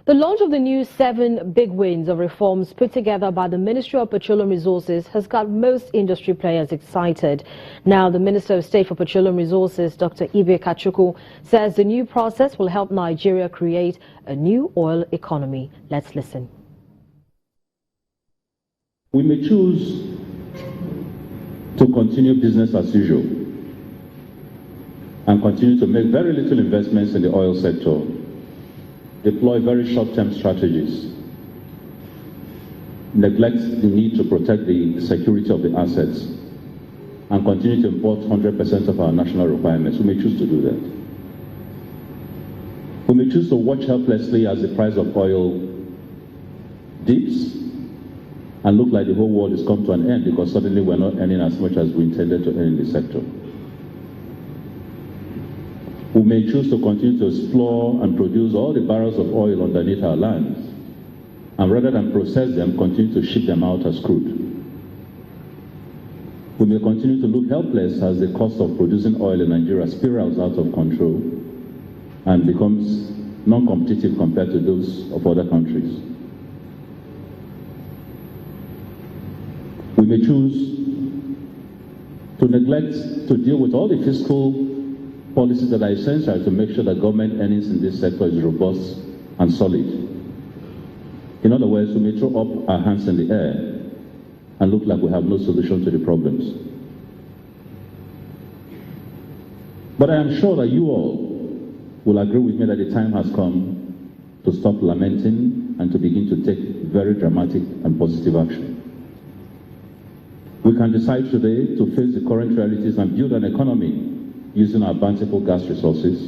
The launch of the new 7 big wins of reforms put together by the Ministry of Petroleum Resources has got most industry players excited. Now, the Minister of State for Petroleum Resources, Dr. Ibe Kachukwu, says the new process will help Nigeria create a new oil economy. Let's listen. We may choose to continue business as usual and continue to make very little investments in the oil sector, deploy very short-term strategies, neglect the need to protect the security of the assets, and continue to import 100% of our national requirements. We may choose to do that. We may choose to watch helplessly as the price of oil dips and look like the whole world has come to an end because suddenly we're not earning as much as we intended to earn in the sector. We may choose to continue to explore and produce all the barrels of oil underneath our lands, and rather than process them, continue to ship them out as crude. We may continue to look helpless as the cost of producing oil in Nigeria spirals out of control and becomes non-competitive compared to those of other countries. We may choose to neglect to deal with all the fiscal policies that are essential to make sure that government earnings in this sector is robust and solid. In other words, we may throw up our hands in the air and look like we have no solution to the problems. But I am sure that you all will agree with me that the time has come to stop lamenting and to begin to take very dramatic and positive action. We can decide today to face the current realities and build an economy using our bountiful gas resources.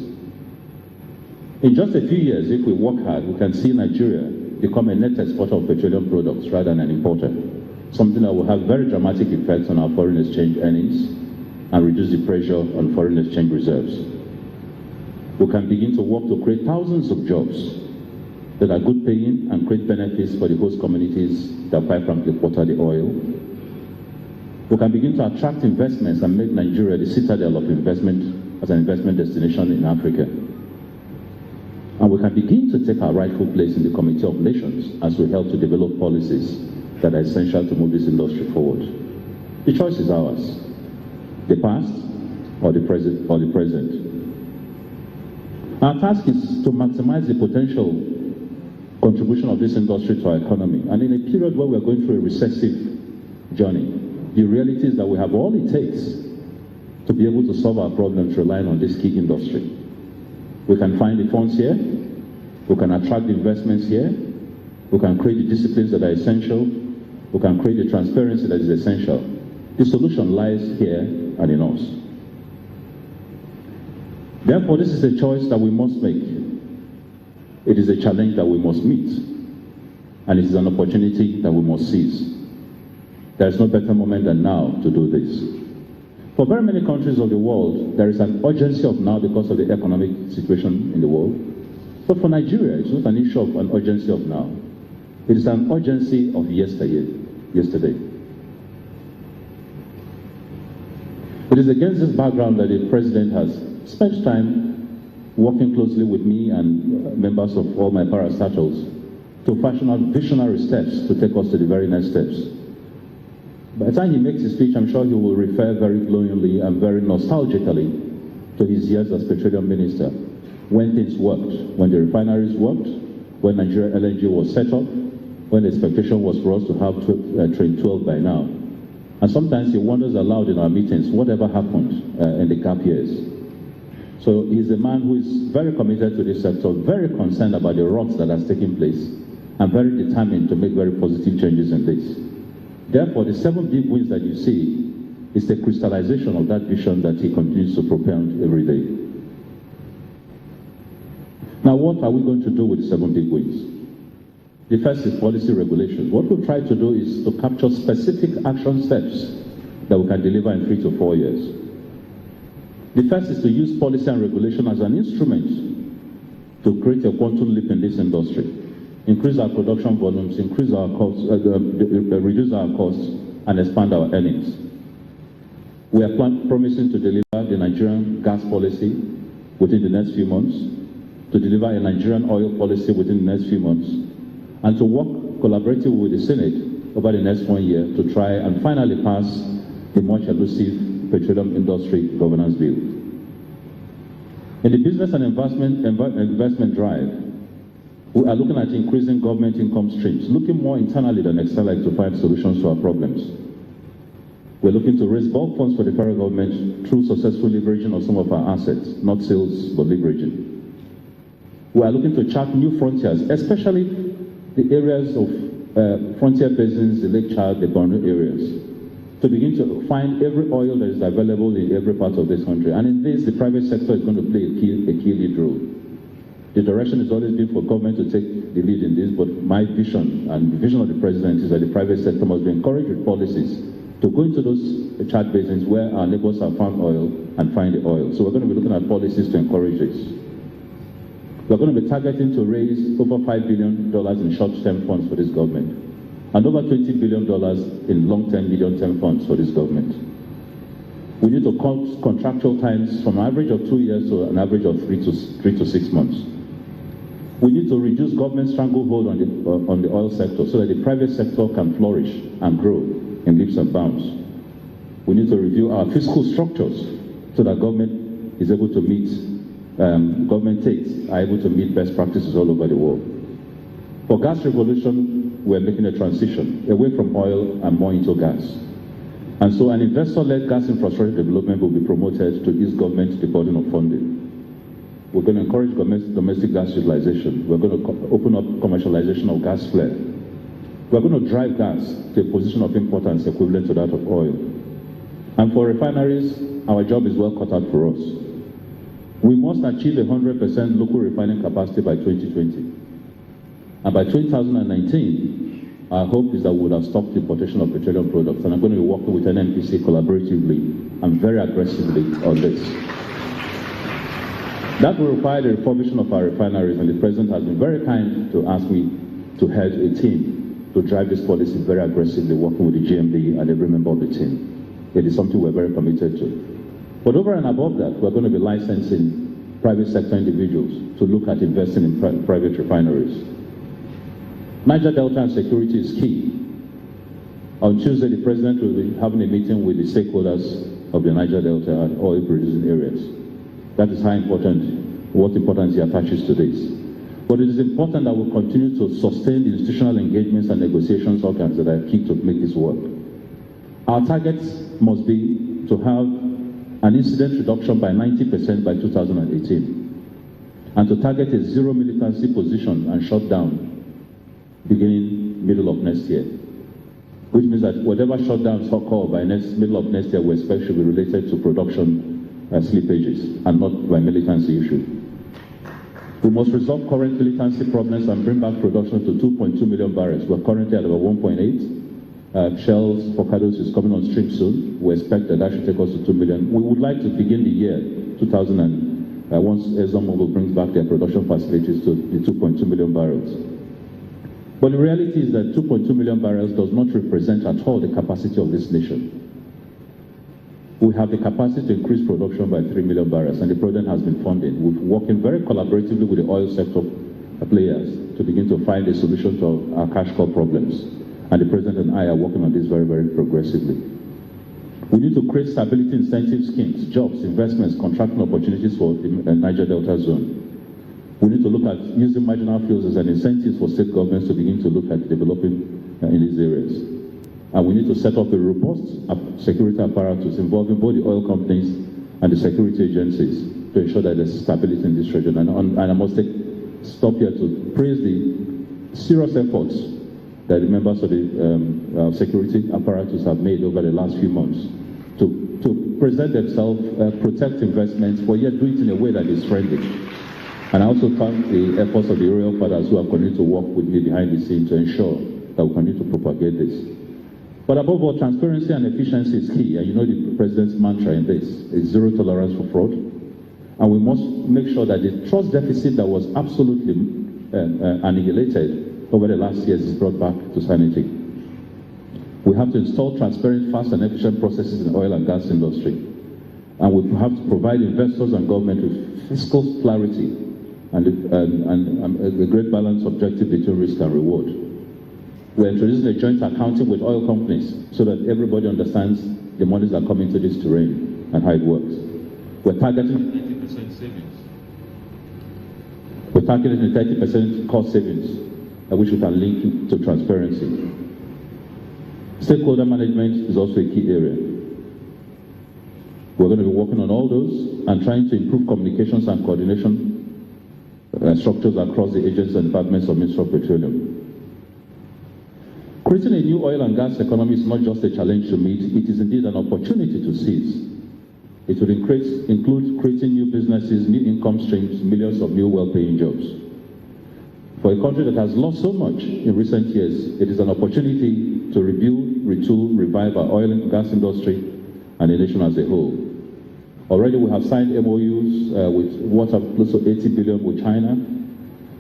In just a few years, if we work hard, we can see Nigeria become a net exporter of petroleum products rather than an importer, something that will have very dramatic effects on our foreign exchange earnings and reduce the pressure on foreign exchange reserves. We can begin to work to create thousands of jobs that are good paying and create benefits for the host communities that quite frankly water the oil. We can begin to attract investments and make Nigeria the citadel of investment as an investment destination in Africa. And we can begin to take our rightful place in the Committee of Nations as we help to develop policies that are essential to move this industry forward. The choice is ours, the past or the present. Our task is to maximize the potential contribution of this industry to our economy. And in a period where we're going through a recessive journey, the reality is that we have all it takes to be able to solve our problems relying on this key industry. We can find the funds here, we can attract the investments here, we can create the disciplines that are essential, we can create the transparency that is essential. The solution lies here and in us. Therefore, this is a choice that we must make. It is a challenge that we must meet, and it is an opportunity that we must seize. There is no better moment than now to do this. For very many countries of the world, there is an urgency of now because of the economic situation in the world. But for Nigeria, it's not an issue of an urgency of now. It is an urgency of yesterday. It is against this background that the President has spent time working closely with me and members of all my parastatals to fashion out visionary steps to take us to the very next steps. By the time he makes his speech, I'm sure he will refer very glowingly and very nostalgically to his years as Petroleum Minister, when things worked, when the refineries worked, when Nigeria LNG was set up, when the expectation was for us to have Train 12 by now. And sometimes he wonders aloud in our meetings, whatever happened in the gap years. So he's a man who is very committed to this sector, very concerned about the rot that has taken place, and very determined to make very positive changes in this. Therefore, the 7 big wins that you see is the crystallization of that vision that he continues to propound every day. Now, what are we going to do with the 7 big wins? The first is policy regulations. What we'll try to do is to capture specific action steps that we can deliver in 3 to 4 years. The first is to use policy and regulation as an instrument to create a quantum leap in this industry. Increase our production volumes, increase our costs, reduce our costs, and expand our earnings. We are promising to deliver the Nigerian gas policy within the next few months. to deliver a Nigerian oil policy within the next few months, and to work collaboratively with the Senate over the next 1 year to try and finally pass the much elusive petroleum industry governance bill. In the business and investment drive, we are looking at increasing government income streams, looking more internally than externally to find solutions to our problems. We're looking to raise bulk funds for the federal government through successful leveraging of some of our assets, not sales, but leveraging. We are looking to chart new frontiers, especially the areas of frontier basins, the Lake Chad, the Borno areas, to begin to find every oil that is available in every part of this country. And in this, the private sector is going to play a key lead role. The direction has always been for government to take the lead in this, but my vision and the vision of the president is that the private sector must be encouraged with policies to go into those Chad basins where our neighbors have found oil and find the oil. So we're going to be looking at policies to encourage this. We're going to be targeting to raise over $5 billion in short-term funds for this government, and over $20 billion in long-term, medium-term funds for this government. We need to cut contractual times from an average of 2 years to an average of 3 to 6 months. We need to reduce government stranglehold on the oil sector so that the private sector can flourish and grow in leaps and bounds. We need to review our fiscal structures so that government is able to meet, government takes are able to meet best practices all over the world. For gas revolution, we're making a transition away from oil and more into gas. And so an investor-led gas infrastructure development will be promoted to ease government the burden of funding. We're going to encourage domestic gas utilization. We're going to open up commercialization of gas flare. We're going to drive gas to a position of importance equivalent to that of oil. And for refineries, our job is well cut out for us. We must achieve 100% local refining capacity by 2020. And by 2019, our hope is that we will have stopped importation of petroleum products. And I'm going to be working with NNPC collaboratively and very aggressively on this. That will require the refurbishing of our refineries, and the President has been very kind to ask me to head a team to drive this policy very aggressively, working with the GMD and every member of the team. It is something we're very committed to. But over and above that, we're going to be licensing private sector individuals to look at investing in private refineries. Niger Delta and security is key. On Tuesday, the President will be having a meeting with the stakeholders of the Niger Delta and oil-producing areas. That is how important, what importance he attaches to this. But it is important that we continue to sustain the institutional engagements and negotiations organs that are key to make this work. Our targets must be to have an incident reduction by 90% by 2018, and to target a zero militancy position and shutdown beginning middle of next year, which means that whatever shutdowns occur by middle of next year we expect should be related to production slippages and not by militancy issue. We must resolve current militancy problems and bring back production to 2.2 million barrels. We're currently at about 1.8. Shell's Forcados is coming on stream soon. We expect that should take us to 2 million. We would like to begin the year 2000 once ExxonMobil brings back their production facilities to the 2.2 million barrels. But the reality is that 2.2 million barrels does not represent at all the capacity of this nation. We have the capacity to increase production by 3 million barrels, and the President has been funding. We're working very collaboratively with the oil sector players to begin to find a solution to our cash crop problems. And the President and I are working on this very, very progressively. We need to create stability incentive schemes, jobs, investments, contracting opportunities for the Niger Delta zone. We need to look at using marginal fuels as an incentive for state governments to begin to look at developing in these areas. And we need to set up a robust security apparatus involving both the oil companies and the security agencies to ensure that there's stability in this region. And I must stop here to praise the serious efforts that the members of the security apparatus have made over the last few months to present themselves, protect investments, but yet do it in a way that is friendly. And I also thank the efforts of the royal fathers who have continued to work with me behind the scenes to ensure that we continue to propagate this. But above all, transparency and efficiency is key, and you know the President's mantra in this is zero tolerance for fraud. And we must make sure that the trust deficit that was absolutely annihilated over the last years is brought back to sanity. We have to install transparent, fast and efficient processes in the oil and gas industry. And we have to provide investors and government with fiscal clarity and a great balance objective between risk and reward. We're introducing a joint accounting with oil companies so that everybody understands the monies that come into this terrain and how it works. We're targeting 30% savings. We're targeting 30% cost savings, which we can link to transparency. Stakeholder management is also a key area. We're going to be working on all those and trying to improve communications and coordination structures across the agencies and departments of Ministry of Petroleum. Creating a new oil and gas economy is not just a challenge to meet, it is indeed an opportunity to seize. It will include creating new businesses, new income streams, millions of new well-paying jobs. For a country that has lost so much in recent years, it is an opportunity to rebuild, retool, revive our oil and gas industry and the nation as a whole. Already we have signed MOUs with worth of close to $80 billion with China.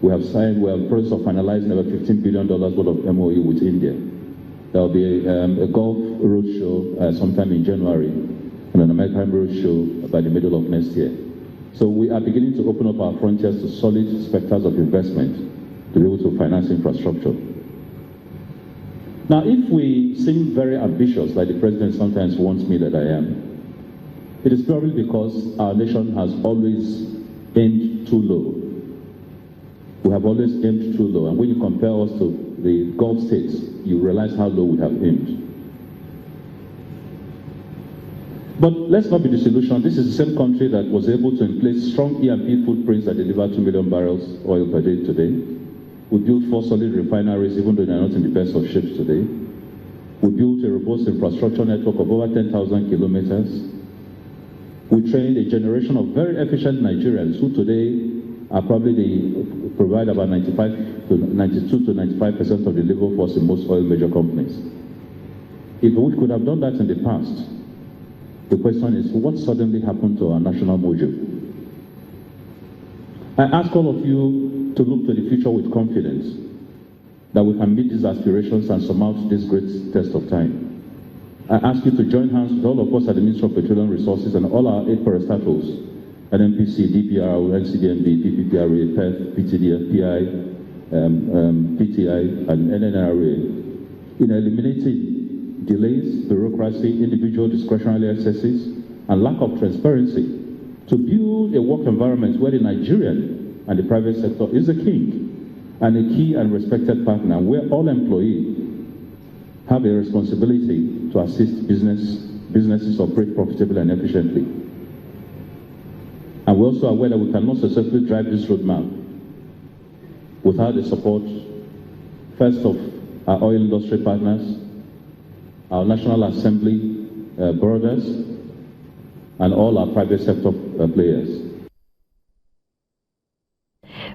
We are in the process of finalizing about $15 billion worth of MOU with India. There will be a Gulf roadshow sometime in January and an American roadshow by the middle of next year. So we are beginning to open up our frontiers to solid specters of investment to be able to finance infrastructure. Now, if we seem very ambitious, like the president sometimes wants me that I am, it is probably because our nation has always aimed too low. We have always aimed too low, and when you compare us to the Gulf states, you realize how low we have aimed. But let's not be disillusioned. This is the same country that was able to place strong E&P footprints that deliver 2 million barrels oil per day today. We built 4 solid refineries, even though they are not in the best of shapes today. We built a robust infrastructure network of over 10,000 kilometers. We trained a generation of very efficient Nigerians who today are probably provide about 92 to 95% of the labor force in most oil major companies. If we could have done that in the past, the question is, what suddenly happened to our national mojo? I ask all of you to look to the future with confidence that we can meet these aspirations and surmount this great test of time. I ask you to join hands with all of us at the Ministry of Petroleum Resources and all our 8 parastatals, NNPC, DPR, NCDMB, PPPRA, PEF, PTDF, PI, PTI, and NNRA in eliminating delays, bureaucracy, individual discretionary excesses, and lack of transparency to build a work environment where the Nigerian and the private sector is a king and a key and respected partner, where all employees have a responsibility to assist businesses operate profitably and efficiently. And we're also aware that we cannot successfully drive this roadmap without the support, first of our oil industry partners, our National Assembly brothers, and all our private sector players.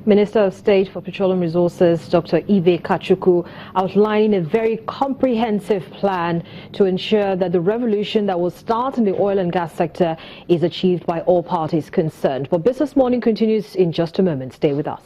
Minister of State for Petroleum Resources, Dr. Ibe Kachukwu, outlining a very comprehensive plan to ensure that the revolution that will start in the oil and gas sector is achieved by all parties concerned. But Business Morning continues in just a moment. Stay with us.